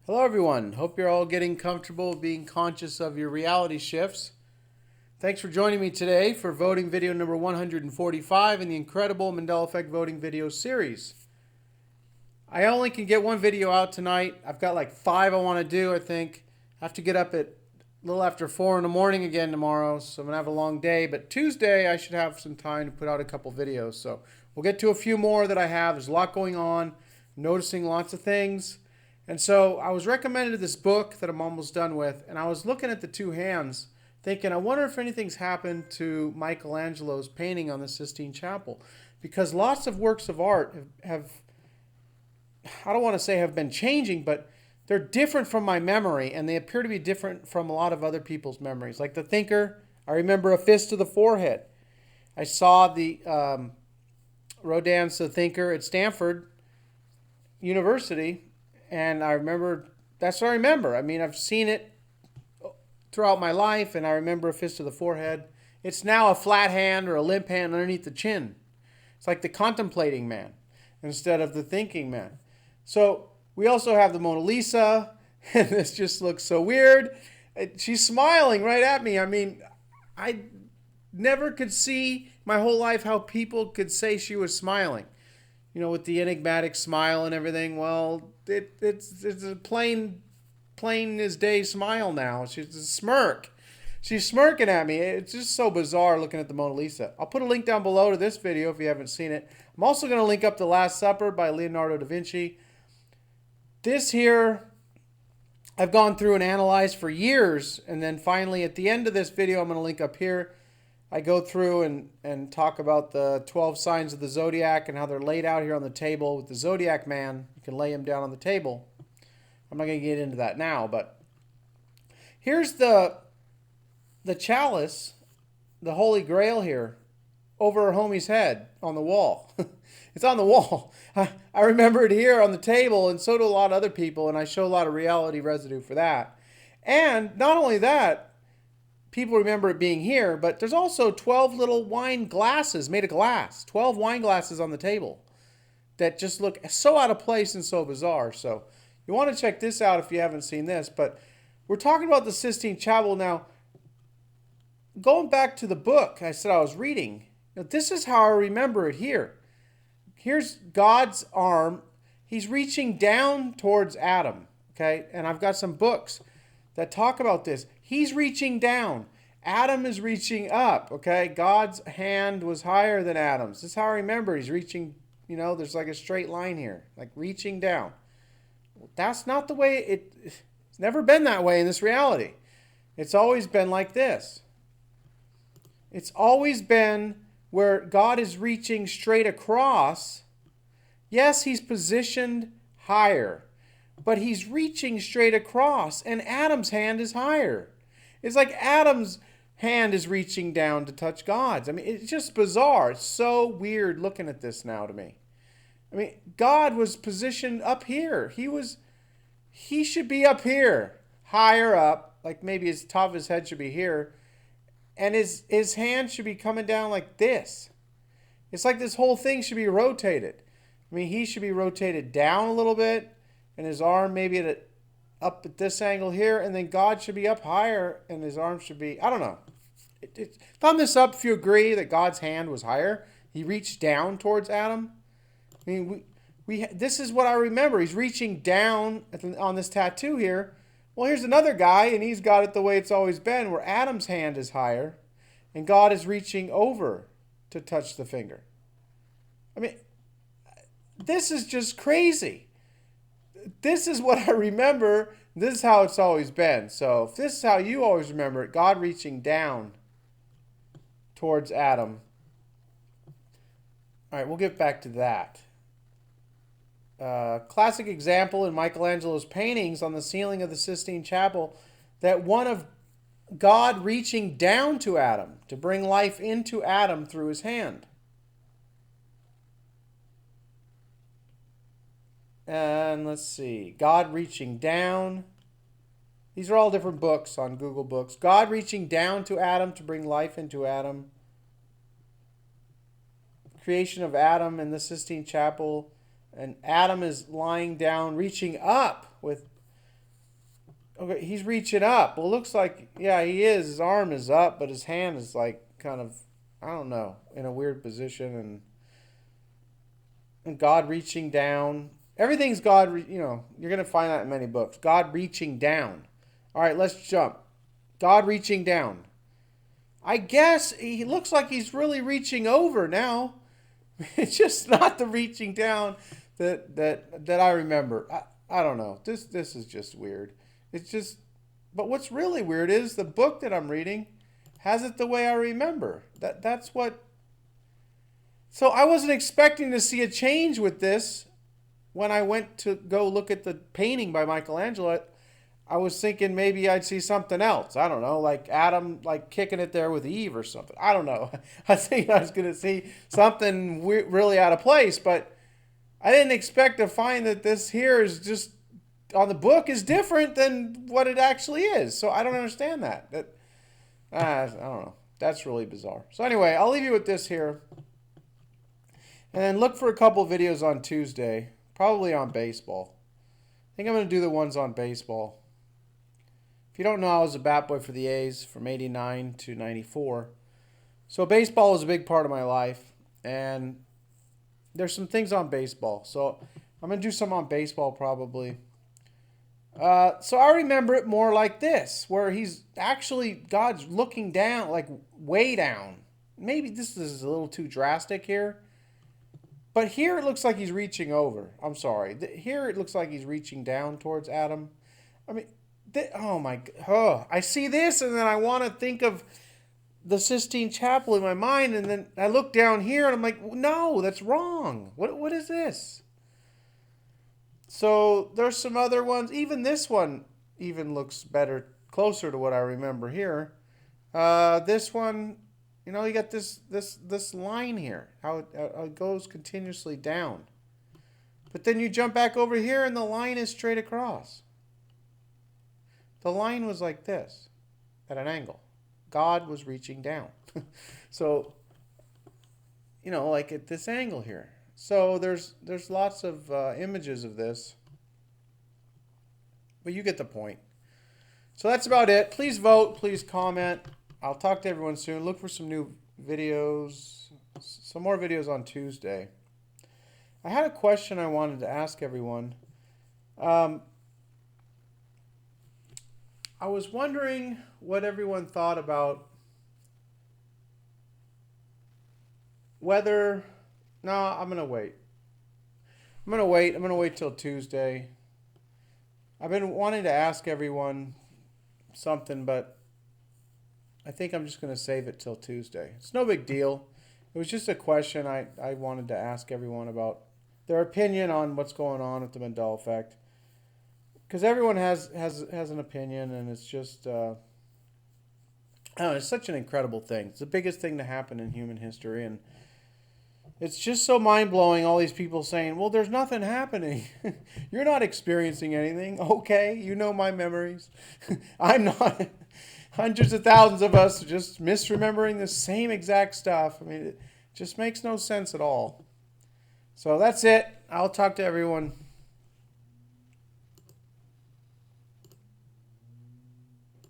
Hello everyone. Hope you're all getting comfortable being conscious of your reality shifts. Thanks for joining me today for voting video number 145 in the incredible Mandela Effect voting video series. I only can get one video out tonight. I've got like 5 I want to do, I think. I have to get up at a little after 4 in the morning again tomorrow, so I'm going to have a long day. But Tuesday I should have some time to put out a couple videos. So we'll get to a few more that I have. There's a lot going on, noticing lots of things. And so I was recommended this book that I'm almost done with, and I was looking at the two hands thinking, I wonder if anything's happened to Michelangelo's painting on the Sistine Chapel. Because lots of works of art have I don't want to say have been changing, but they're different from my memory, and they appear to be different from a lot of other people's memories. Like the Thinker, I remember a fist to the forehead. I saw the Rodin's The Thinker at Stanford University, and I remember, that's what I remember. I mean, I've seen it throughout my life, and I remember a fist to the forehead. It's now a flat hand or a limp hand underneath the chin. It's like the contemplating man instead of the thinking man. So we also have the Mona Lisa, and this just looks so weird. She's smiling right at me. I mean, I never could see my whole life how people could say she was smiling. You know, with the enigmatic smile and everything. Well, it's a plain as day smile now. She's a smirk. She's smirking at me. It's just so bizarre looking at the Mona Lisa. I'll put a link down below to this video if you haven't seen it. I'm also going to link up The Last Supper by Leonardo da Vinci. This here, I've gone through and analyzed for years. And then finally, at the end of this video, I'm going to link up here. I go through and talk about the 12 signs of the Zodiac and how they're laid out here on the table with the Zodiac man. You can lay him down on the table. I'm not going to get into that now, but here's the chalice, the Holy Grail here, over our homie's head on the wall. It's on the wall. I remember it here on the table, and so do a lot of other people, and I show a lot of reality residue for that. And not only that, people remember it being here, but there's also 12 little wine glasses made of glass. 12 wine glasses on the table that just look so out of place and so bizarre. So you want to check this out if you haven't seen this. But we're talking about the Sistine Chapel now. Going back to the book I said I was reading, this is how I remember it here. Here's God's arm. He's reaching down towards Adam, okay? And I've got some books that talk about this. He's reaching down. Adam is reaching up, okay? God's hand was higher than Adam's. This is how I remember. He's reaching, there's like a straight line here, like reaching down. Well, that's not the way it's never been that way in this reality. It's always been like this. It's always been where God is reaching straight across. Yes, he's positioned higher, but he's reaching straight across, and Adam's hand is higher. It's like Adam's hand is reaching down to touch God's. I mean, it's just bizarre. It's so weird looking at this now to me. I mean, God was positioned up here. He should be up here, higher up, like maybe his top of his head should be here, and his hand should be coming down like this. It's like this whole thing should be rotated. I mean, he should be rotated down a little bit, and his arm maybe up at this angle here, and then God should be up higher, and his arm should be, I don't know. Thumb this up if you agree that God's hand was higher. He reached down towards Adam. I mean, this is what I remember. He's reaching down on this tattoo here. Well, here's another guy, and he's got it the way it's always been, where Adam's hand is higher, and God is reaching over to touch the finger. I mean, this is just crazy. This is what I remember. This is how it's always been. So if this is how you always remember it, God reaching down towards Adam. All right, we'll get back to that. Classic example in Michelangelo's paintings on the ceiling of the Sistine Chapel, that one of God reaching down to Adam to bring life into Adam through his hand. And let's see, God reaching down. These are all different books on Google Books. God reaching down to Adam to bring life into Adam. Creation of Adam in the Sistine Chapel. And Adam is lying down, reaching up with Okay, he's reaching up. Well, looks like, yeah, he is. His arm is up, but his hand is like kind of, I don't know, in a weird position. And God reaching down. Everything's God, you're going to find that in many books. God reaching down. All right, let's jump. God reaching down. I guess he looks like he's really reaching over now. It's just not the reaching down that I remember. I don't know. This is just weird. It's just, but what's really weird is the book that I'm reading has it the way I remember. That's what. So I wasn't expecting to see a change with this when I went to go look at the painting by Michelangelo. I was thinking maybe I'd see something else. I don't know, like Adam like kicking it there with Eve or something. I don't know. I think I was going to see something really out of place, but I didn't expect to find that this here is just on the book is different than what it actually is. So I don't understand that. I don't know. That's really bizarre. So anyway, I'll leave you with this here. And then look for a couple videos on Tuesday, probably on baseball. I think I'm going to do the ones on baseball. If you don't know, I was a bat boy for the A's from 89 to 94. So baseball was a big part of my life. And there's some things on baseball. So I'm going to do some on baseball probably. So I remember it more like this, where God's looking down, like way down. Maybe this is a little too drastic here. But here it looks like he's reaching over. I'm sorry. Here it looks like he's reaching down towards Adam. I mean, oh my God. Oh, I see this and then I want to think of the Sistine Chapel in my mind. And then I look down here and I'm like, no, that's wrong. What is this? So there's some other ones. Even this one even looks better, closer to what I remember here. This one, you got this line here, how it goes continuously down. But then you jump back over here and the line is straight across. The line was like this, at an angle. God was reaching down. So, like at this angle here. So there's lots of images of this. But you get the point. So that's about it. Please vote. Please comment. I'll talk to everyone soon. Look for some new videos. Some more videos on Tuesday. I had a question I wanted to ask everyone. I was wondering what everyone thought about whether... No, I'm going to wait. I'm going to wait till Tuesday. I've been wanting to ask everyone something, but I think I'm just going to save it till Tuesday. It's no big deal. It was just a question I wanted to ask everyone about their opinion on what's going on with the Mandela effect. Because everyone has an opinion, and it's just... I don't know, it's such an incredible thing. It's the biggest thing to happen in human history, and it's just so mind-blowing, all these people saying, well, there's nothing happening. You're not experiencing anything. Okay, you know my memories. I'm not. Hundreds of thousands of us are just misremembering the same exact stuff. I mean, it just makes no sense at all. So that's it. I'll talk to everyone